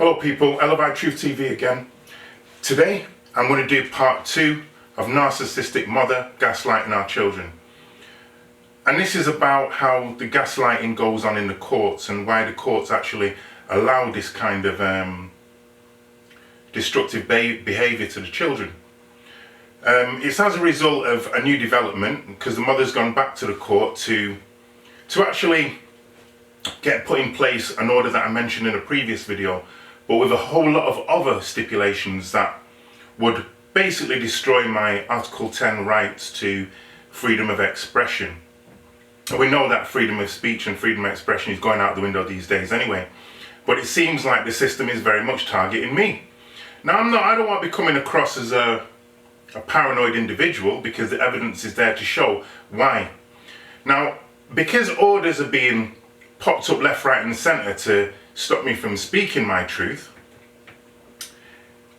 Hello people, ELAVI Truth TV again. Today I'm going to do part 2 of Narcissistic Mother Gaslighting Our Children. And this is about how the gaslighting goes on in the courts and why the courts actually allow this kind of destructive behaviour to the children. It's as a result of a new development because the mother's gone back to the court to actually get put in place an order that I mentioned in a previous video, but with a whole lot of other stipulations that would basically destroy my Article 10 rights to freedom of expression. And we know that freedom of speech and freedom of expression is going out the window these days anyway, but it seems like the system is very much targeting me. Now I don't want to be coming across as a paranoid individual, because the evidence is there to show why. Now, because orders are being popped up left, right and centre to stop me from speaking my truth,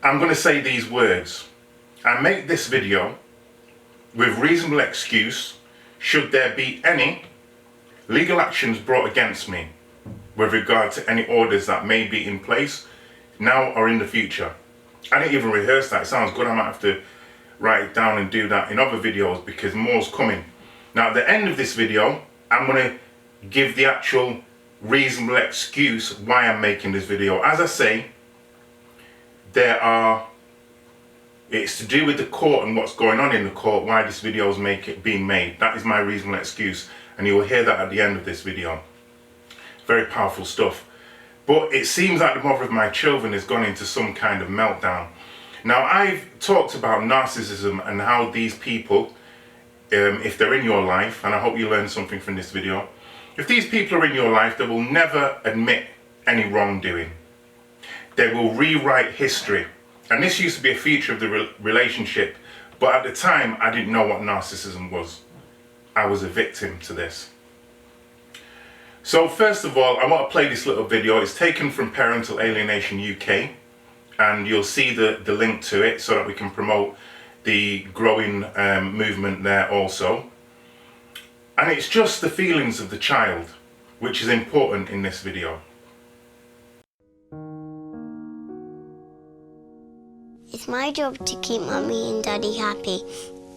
I'm going to say these words. I make this video with reasonable excuse should there be any legal actions brought against me with regard to any orders that may be in place now or in the future. I didn't even rehearse that. It sounds good. I might have to write it down and do that in other videos because more's coming. Now at the end of this video, I'm going to give the actual reasonable excuse why I'm making this video. As I say, it's to do with the court and what's going on in the court, why this video is being made. That is my reasonable excuse, and you will hear that at the end of this video. Very powerful stuff. But it seems like the mother of my children has gone into some kind of meltdown. Now, I've talked about narcissism and how these people, if they're in your life, and I hope you learned something from this video, if these people are in your life, they will never admit any wrongdoing. They will rewrite history. And this used to be a feature of the relationship, but at the time, I didn't know what narcissism was. I was a victim to this. So first of all, I want to play this little video. It's taken from Parental Alienation UK, and you'll see the link to it so that we can promote the growing movement there also. And it's just the feelings of the child which is important in this video. It's my job to keep Mummy and Daddy happy,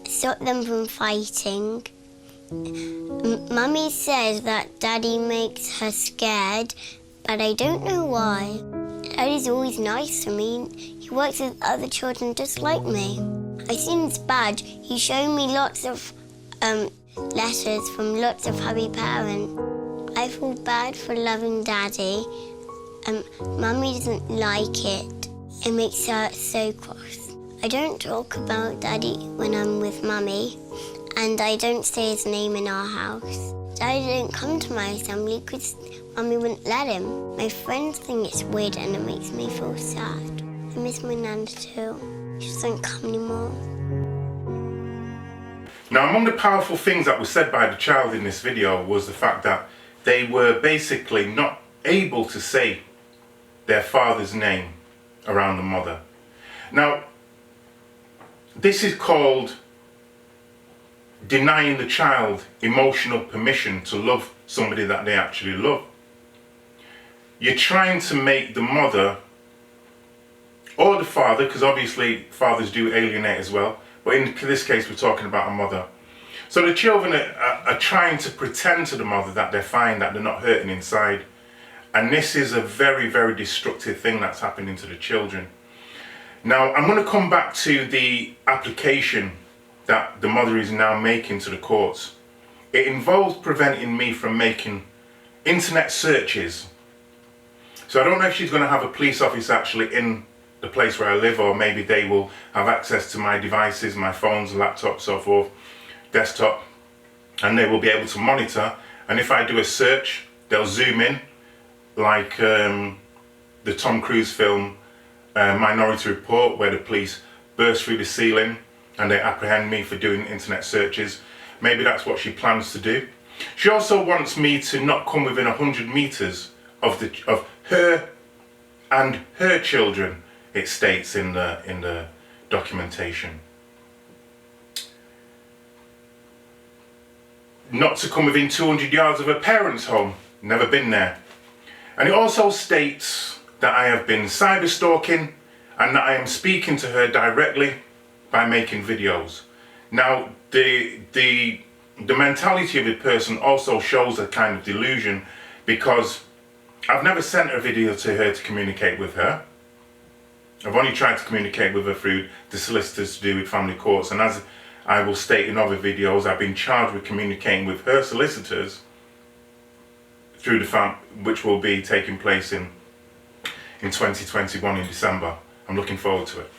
stop them from fighting. Mummy says that Daddy makes her scared, but I don't know why. Daddy's always nice to me. He works with other children just like me. I seen his badge. He showed me lots of letters from lots of happy parents. I feel bad for loving Daddy. Mummy doesn't like it. It makes her so cross. I don't talk about Daddy when I'm with Mummy, and I don't say his name in our house. Daddy didn't come to my assembly because Mummy wouldn't let him. My friends think it's weird and it makes me feel sad. I miss my nana too. She doesn't come anymore. Now, among the powerful things that were said by the child in this video was the fact that they were basically not able to say their father's name around the mother. Now, this is called denying the child emotional permission to love somebody that they actually love. You're trying to make the mother or the father, because obviously fathers do alienate as well, but in this case we're talking about a mother. So the children are trying to pretend to the mother that they're fine, that they're not hurting inside. And this is a very, very destructive thing that's happening to the children. Now, I'm going to come back to the application that the mother is now making to the courts. It involves preventing me from making internet searches. So I don't know if she's going to have a police officer actually in the place where I live, or maybe they will have access to my devices, my phones, laptops, so forth, desktop, and they will be able to monitor. And if I do a search, they'll zoom in, like the Tom Cruise film Minority Report, where the police burst through the ceiling and they apprehend me for doing internet searches. Maybe that's what she plans to do. She also wants me to not come within 100 meters of her and her children, it states in the documentation. Not to come within 200 yards of her parents' home. Never been there. And it also states that I have been cyber stalking and that I am speaking to her directly by making videos. Now, the mentality of a person also shows a kind of delusion, because I've never sent a video to her to communicate with her. I've only tried to communicate with her through the solicitors to do with family courts, and as I will state in other videos, I've been charged with communicating with her solicitors through the which will be taking place in 2021 in December. I'm looking forward to it.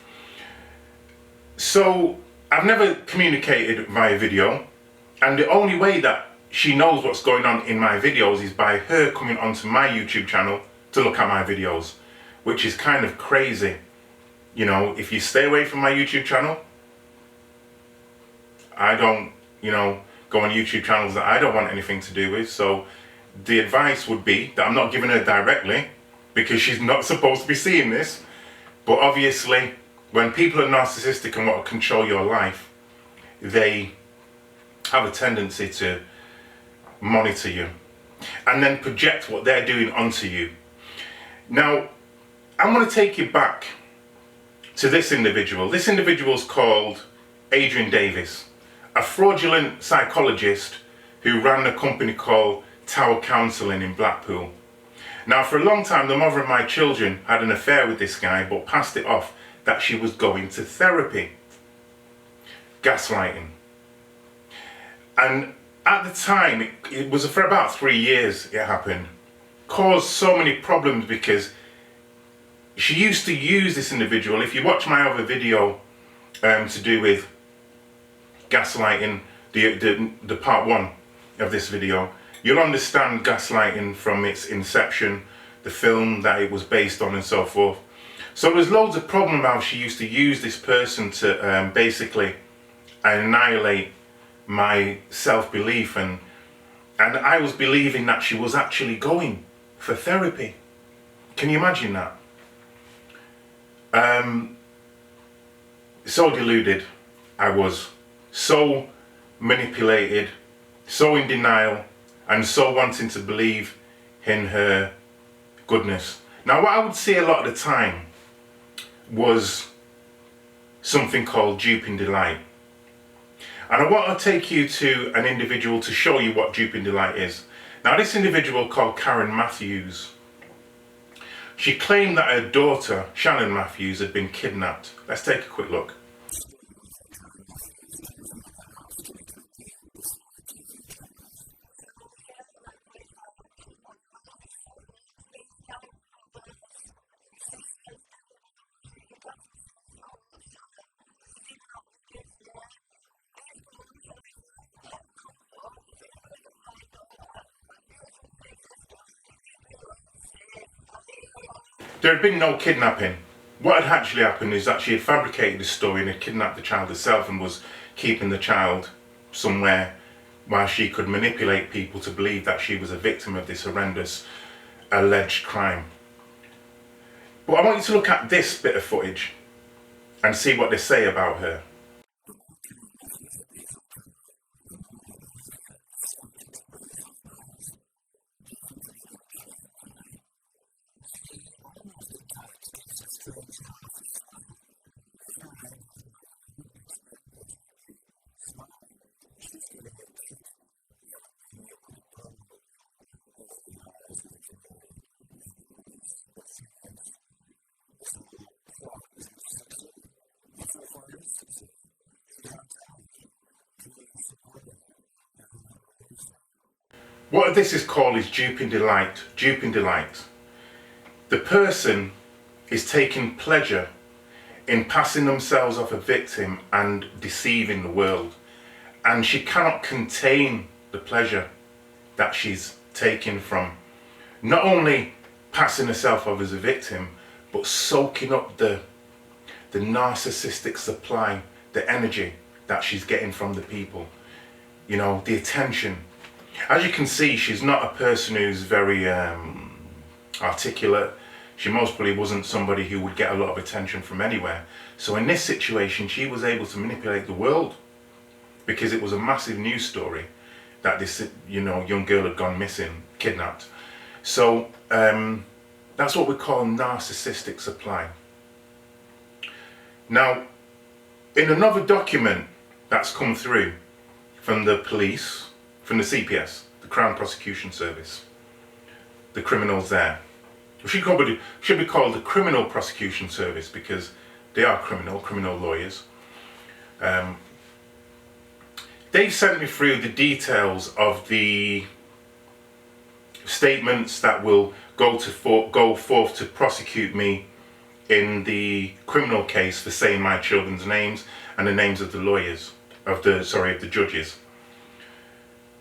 So I've never communicated via video, and the only way that she knows what's going on in my videos is by her coming onto my YouTube channel to look at my videos, which is kind of crazy. You know, if you stay away from my YouTube channel, I don't, you know, go on YouTube channels that I don't want anything to do with. So the advice would be that I'm not giving her directly, because she's not supposed to be seeing this. But obviously, when people are narcissistic and want to control your life, they have a tendency to monitor you and then project what they're doing onto you. Now, I'm going to take you back to this individual. This individual is called Adrian Davis, a fraudulent psychologist who ran a company called Tower Counselling in Blackpool. Now, for a long time, the mother of my children had an affair with this guy, but passed it off that she was going to therapy. Gaslighting. And at the time, it was for about 3 years it happened. Caused so many problems because she used to use this individual. If you watch my other video to do with gaslighting, the part 1 of this video, you'll understand gaslighting from its inception, the film that it was based on and so forth. So there's loads of problem how she used to use this person to basically annihilate my self-belief, and I was believing that she was actually going for therapy. Can you imagine that? So deluded I was, so manipulated, so in denial, and so wanting to believe in her goodness. Now, what I would see a lot of the time was something called duping delight. And I want to take you to an individual to show you what duping delight is. Now, this individual called Karen Matthews, she claimed that her daughter, Shannon Matthews, had been kidnapped. Let's take a quick look. There had been no kidnapping. What had actually happened is that she had fabricated this story and had kidnapped the child herself and was keeping the child somewhere while she could manipulate people to believe that she was a victim of this horrendous alleged crime. But I want you to look at this bit of footage and see what they say about her. What this is called is duping delight. Duping delight. The person is taking pleasure in passing themselves off a victim and deceiving the world. And she cannot contain the pleasure that she's taking from not only passing herself off as a victim, but soaking up the narcissistic supply, the energy that she's getting from the people. You know, the attention. As you can see, she's not a person who's very articulate. She most probably wasn't somebody who would get a lot of attention from anywhere. So in this situation, she was able to manipulate the world because it was a massive news story that this, you know, young girl had gone missing, kidnapped. So That's what we call narcissistic supply. Now, in another document that's come through from the police, from the CPS, the Crown Prosecution Service, the criminals there, it should be called the Criminal Prosecution Service, because they are criminal lawyers. They've sent me through the details of the statements that will go forth to prosecute me in the criminal case for saying my children's names and the names of the lawyers, of the judges.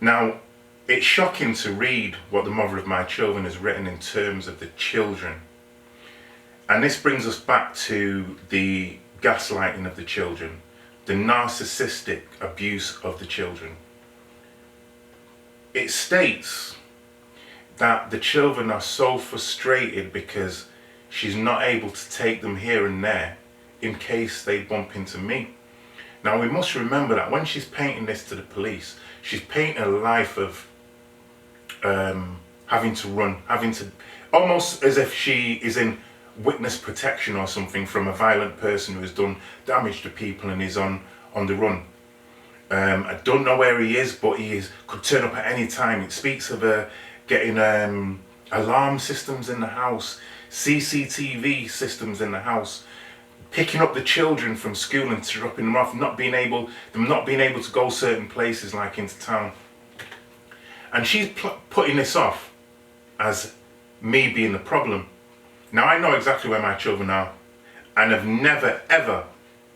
Now, it's shocking to read what the mother of my children has written in terms of the children. And this brings us back to the gaslighting of the children, the narcissistic abuse of the children. It states that the children are so frustrated because she's not able to take them here and there in case they bump into me. Now, we must remember that when she's painting this to the police, she's painting a life of having to run, almost as if she is in witness protection or something from a violent person who has done damage to people and is on the run. I don't know where he is, but could turn up at any time. It speaks of her getting alarm systems in the house, CCTV systems in the house, picking up the children from school and dropping them off, not being able to go certain places like into town. And she's putting this off as me being the problem. Now, I know exactly where my children are, and have never ever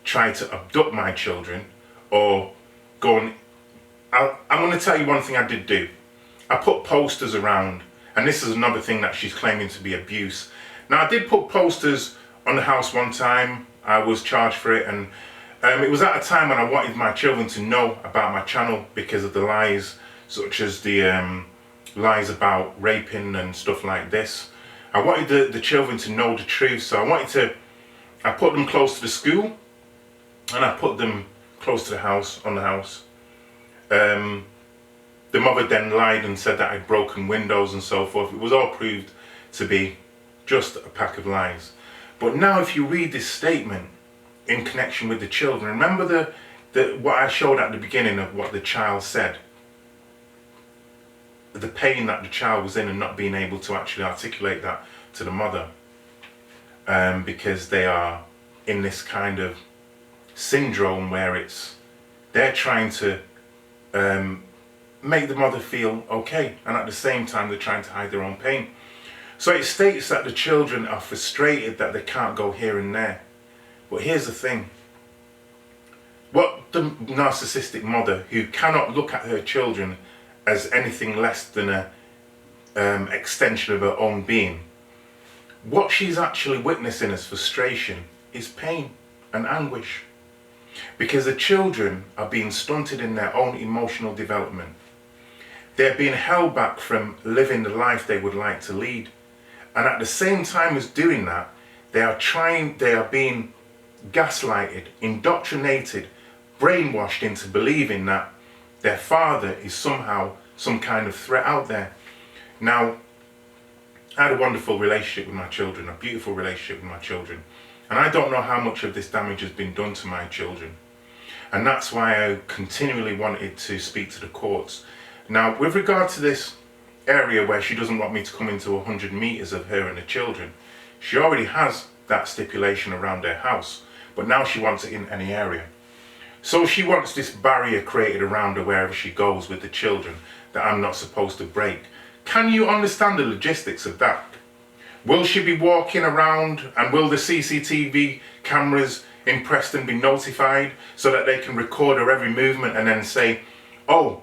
tried to abduct my children or go on. I'm going to tell you one thing I did do. I put posters around, and this is another thing that she's claiming to be abuse. Now, I did put posters on the house one time. I was charged for it, and it was at a time when I wanted my children to know about my channel because of the lies, such as the lies about raping and stuff like this. I wanted the children to know the truth, so I put them close to the school, and I put them close to the house, on the house. The mother then lied and said that I'd broken windows and so forth. It was all proved to be just a pack of lies. But now if you read this statement in connection with the children, remember what I showed at the beginning of what the child said. The pain that the child was in and not being able to actually articulate that to the mother. Because they are in this kind of syndrome where they're trying to make the mother feel okay, and at the same time they're trying to hide their own pain. So it states that the children are frustrated that they can't go here and there. But here's the thing. What the narcissistic mother, who cannot look at her children as anything less than an extension of her own being, what she's actually witnessing as frustration is pain and anguish. Because the children are being stunted in their own emotional development. They're being held back from living the life they would like to lead. And at the same time as doing that, they are being gaslighted, indoctrinated, brainwashed into believing that their father is somehow some kind of threat out there. Now, I had a wonderful relationship with my children, a beautiful relationship with my children. And I don't know how much of this damage has been done to my children. And that's why I continually wanted to speak to the courts. Now, with regard to this area where she doesn't want me to come into 100 meters of her and the children, she already has that stipulation around their house, but now she wants it in any area. So she wants this barrier created around her wherever she goes with the children that I'm not supposed to break. Can you understand the logistics of that? Will she be walking around, and will the CCTV cameras in Preston be notified so that they can record her every movement and then say, oh,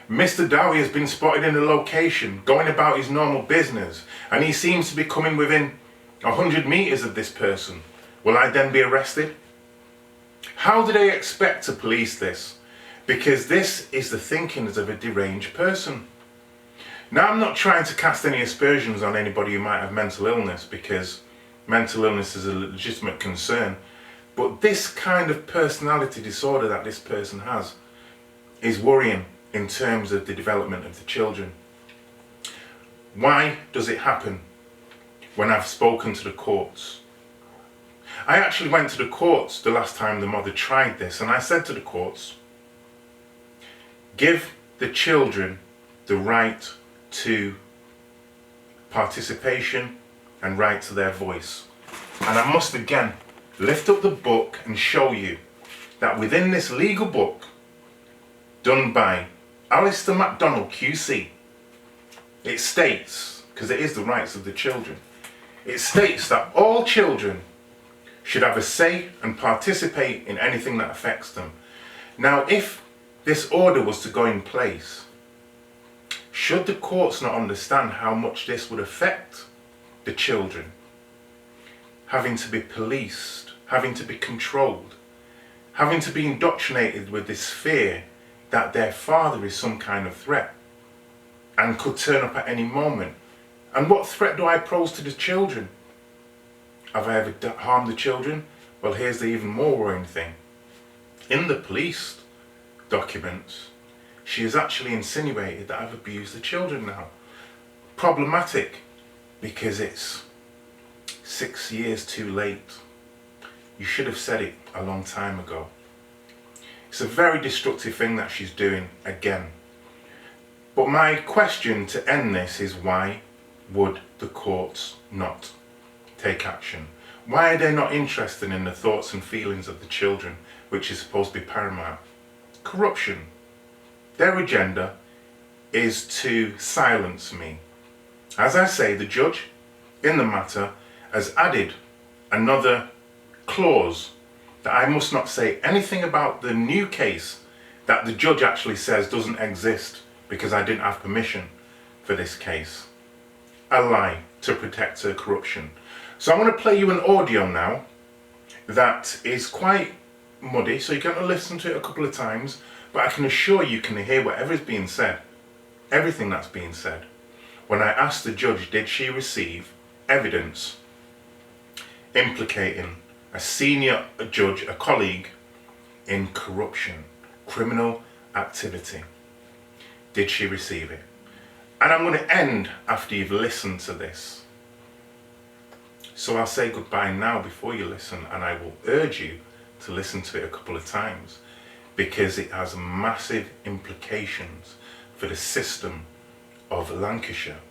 Mr. Dowie has been spotted in a location going about his normal business and he seems to be coming within 100 meters of this person. Will I then be arrested? How do they expect to police this? Because this is the thinkings of a deranged person. Now, I'm not trying to cast any aspersions on anybody who might have mental illness, because mental illness is a legitimate concern. But this kind of personality disorder that this person has is worrying in terms of the development of the children. Why does it happen? when I've spoken to the courts. I actually went to the courts the last time the mother tried this, and I said to the courts, give the children the right to participation and right to their voice. And I must again lift up the book and show you that within this legal book done by Alistair MacDonald QC, it states, because it is the rights of the children, it states that all children should have a say and participate in anything that affects them. Now, if this order was to go in place, should the courts not understand how much this would affect the children? Having to be policed, having to be controlled, having to be indoctrinated with this fear that their father is some kind of threat and could turn up at any moment. And what threat do I pose to the children? Have I ever harmed the children? Well, here's the even more worrying thing. In the police documents, she has actually insinuated that I've abused the children now. Problematic, because it's 6 years too late. You should have said it a long time ago. It's a very destructive thing that she's doing again. But my question to end this is, why would the courts not take action? Why are they not interested in the thoughts and feelings of the children, which is supposed to be paramount? Corruption. Their agenda is to silence me. As I say, the judge in the matter has added another clause that I must not say anything about the new case that the judge actually says doesn't exist because I didn't have permission for this case. A lie to protect her corruption. So I'm going to play you an audio now that is quite muddy, so you're going to listen to it a couple of times, but I can assure you can hear whatever is being said, everything that's being said. When I asked the judge, did she receive evidence implicating a senior judge, a colleague, in corruption, criminal activity? Did she receive it? And I'm going to end after you've listened to this. So I'll say goodbye now before you listen, and I will urge you to listen to it a couple of times, because it has massive implications for the system of Lancashire.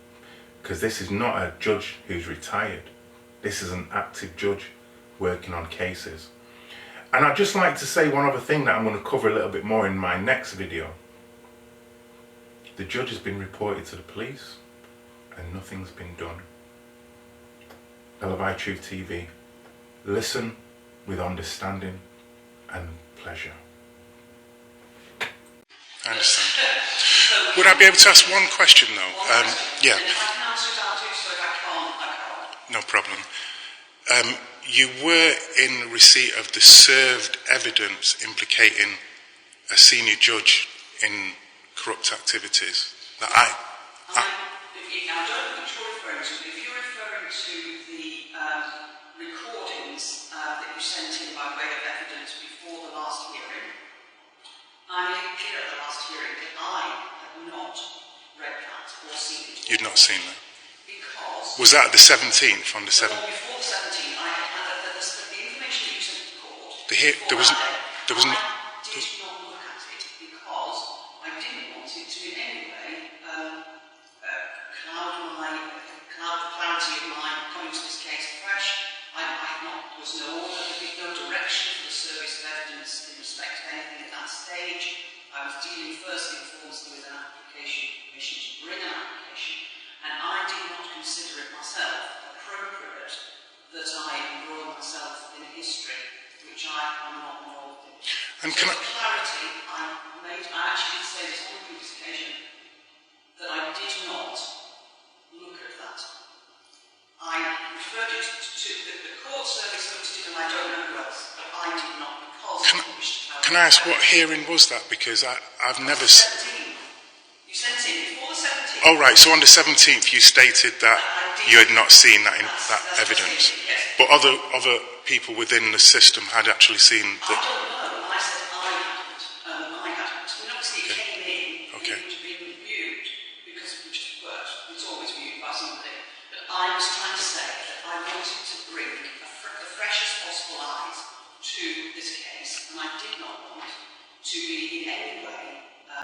Because this is not a judge who's retired. This is an active judge working on cases. And I'd just like to say one other thing that I'm going to cover a little bit more in my next video. The judge has been reported to the police and nothing's been done. ELAVI Truth TV. Listen with understanding and pleasure. I understand. Would I be able to ask one question though? Yeah. No problem. You were in receipt of the served evidence implicating a senior judge in corrupt activities. That I don't know what you're referring to, but if you're referring to the recordings that you sent in by way of evidence before the last hearing, I made it clear at the last hearing that I had not read that or seen it. You'd not seen that? Because... Was that the 17th, on the 17th? Well, before the 17th, I had the information that you sent to the court. There was not... I did not look at it because I didn't want it to in any way cloud the clarity of my coming to this case afresh. There was no order, there was no direction for the service of evidence in respect to anything at that stage. I was dealing first and foremost with an application, permission to bring an application, and I did not consider it myself appropriate that I embroil myself in a history which I am not involved in. And so for clarity, I actually did say this on the previous occasion, that I did not look at that. I referred it to the court service limited, and I don't know who else, but I did not, because I wished to clarify. Can I ask what hearing was that? Because I've never... 17. You sent it before the 17th. Oh right, so on the 17th you stated that you had not seen that evidence. Yes. But other people within the system had actually seen that... I don't know. I said I hadn't. And obviously it came in, okay. It would have been viewed, because we just worked. It's always viewed by somebody. But I was trying to say sides to this case, and I did not want to be in any way